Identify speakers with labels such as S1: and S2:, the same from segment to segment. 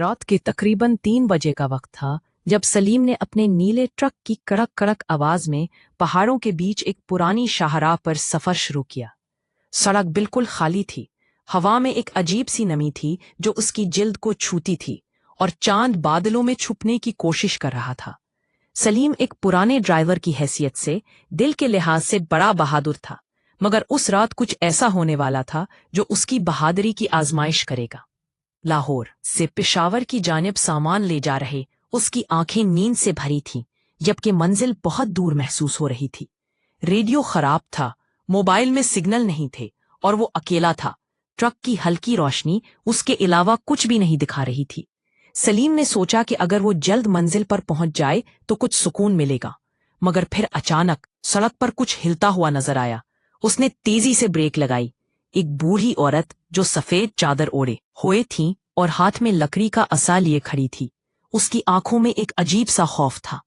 S1: रात के तकरीबन 3 बजे का वक्त था जब सलीम ने अपने नीले ट्रक की कड़क कड़क आवाज में पहाड़ों के बीच एक पुरानी शाहराह पर सफर शुरू किया। सड़क बिल्कुल खाली थी। हवा में एक अजीब सी नमी थी जो उसकी जिल्द को छूती थी और चांद बादलों में छुपने की कोशिश कर रहा था। सलीम एक पुराने ड्राइवर की हैसियत से दिल के लिहाज से बड़ा बहादुर था, मगर उस रात कुछ ऐसा होने वाला था जो उसकी बहादुरी की आजमाइश करेगा। लाहौर से पेशावर की जानिब सामान ले जा रहे उसकी आंखें नींद से भरी थीं, जबकि मंजिल बहुत दूर महसूस हो रही थी। रेडियो खराब था, मोबाइल में सिग्नल नहीं थे और वो अकेला था। ट्रक की हल्की रोशनी उसके अलावा कुछ भी नहीं दिखा रही थी। सलीम ने सोचा कि अगर वो जल्द मंजिल पर पहुंच जाए तो कुछ सुकून मिलेगा, मगर फिर अचानक सड़क पर कुछ हिलता हुआ नजर आया। उसने तेजी से ब्रेक लगाई। एक बूढ़ी औरत जो सफेद चादर ओढ़े हुए थी और हाथ में लकड़ी का असा लिए खड़ी थी। उसकी आंखों में एक अजीब सा खौफ था।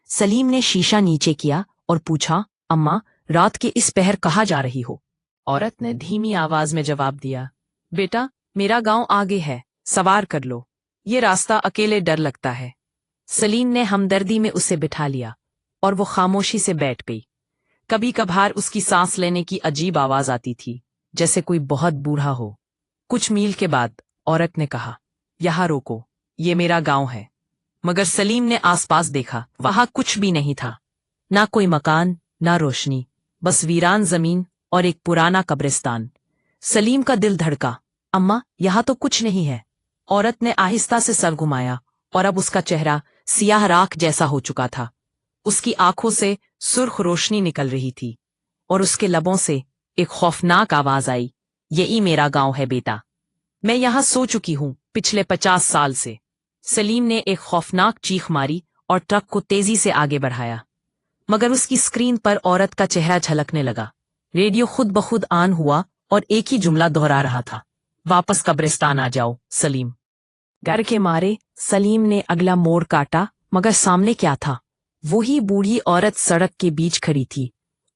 S1: सलीम ने शीशा नीचे किया और पूछा, अम्मा, रात के इस पहर कहाँ जा रही हो? औरत ने धीमी आवाज में जवाब दिया, बेटा, मेरा गांव आगे है, सवार कर लो। ये रास्ता अकेले डर लगता है। सलीम ने हमदर्दी में उसे बिठा लिया और वो खामोशी से बैठ गई। कभी कभार उसकी सांस लेने की अजीब आवाज आती थी, जैसे कोई बहुत बूढ़ा हो। कुछ मील के बाद औरत ने कहा, यहाँ रोको, ये मेरा गांव है। मगर सलीम ने आसपास देखा, वहां कुछ भी नहीं था। ना कोई मकान, ना रोशनी, बस वीरान जमीन और एक पुराना कब्रिस्तान। सलीम का दिल धड़का। अम्मा, यहाँ तो कुछ नहीं है। औरत ने आहिस्ता से सर घुमाया और अब उसका चेहरा सियाह राख जैसा हो चुका था। उसकी आंखों से सुर्ख रोशनी निकल रही थी और उसके लबों से एक खौफनाक आवाज आई, यही मेरा गांव है बेटा। मैं यहां सो चुकी हूं पिछले 50 साल से। सलीम ने एक खौफनाक चीख मारी और ट्रक को तेजी से आगे बढ़ाया, मगर उसकी स्क्रीन पर औरत का चेहरा झलकने लगा। रेडियो खुद ब खुद ऑन हुआ और एक ही जुमला दोहरा रहा था, वापस कब्रिस्तान आ जाओ सलीम। डर के मारे सलीम ने अगला मोड़ काटा, मगर सामने क्या था? वही बूढ़ी औरत सड़क के बीच खड़ी थी।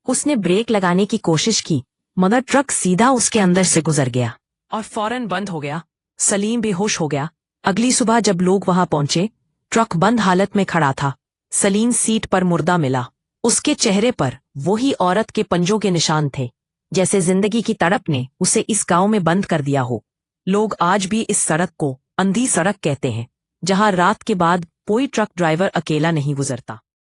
S1: उसने ब्रेक लगाने की कोशिश की, मगर ट्रक सीधा उसके अंदर से गुजर गया और फौरन बंद हो गया। सलीम बेहोश हो गया। अगली सुबह जब लोग वहां पहुंचे, ट्रक बंद हालत में खड़ा था। सलीम सीट पर मुर्दा मिला। उसके चेहरे पर वही औरत के पंजों के निशान थे, जैसे जिंदगी की तड़प ने उसे इस गांव में बंद कर दिया हो। लोग आज भी इस सड़क को अंधी सड़क कहते हैं, जहां रात के बाद कोई ट्रक ड्राइवर अकेला नहीं गुजरता।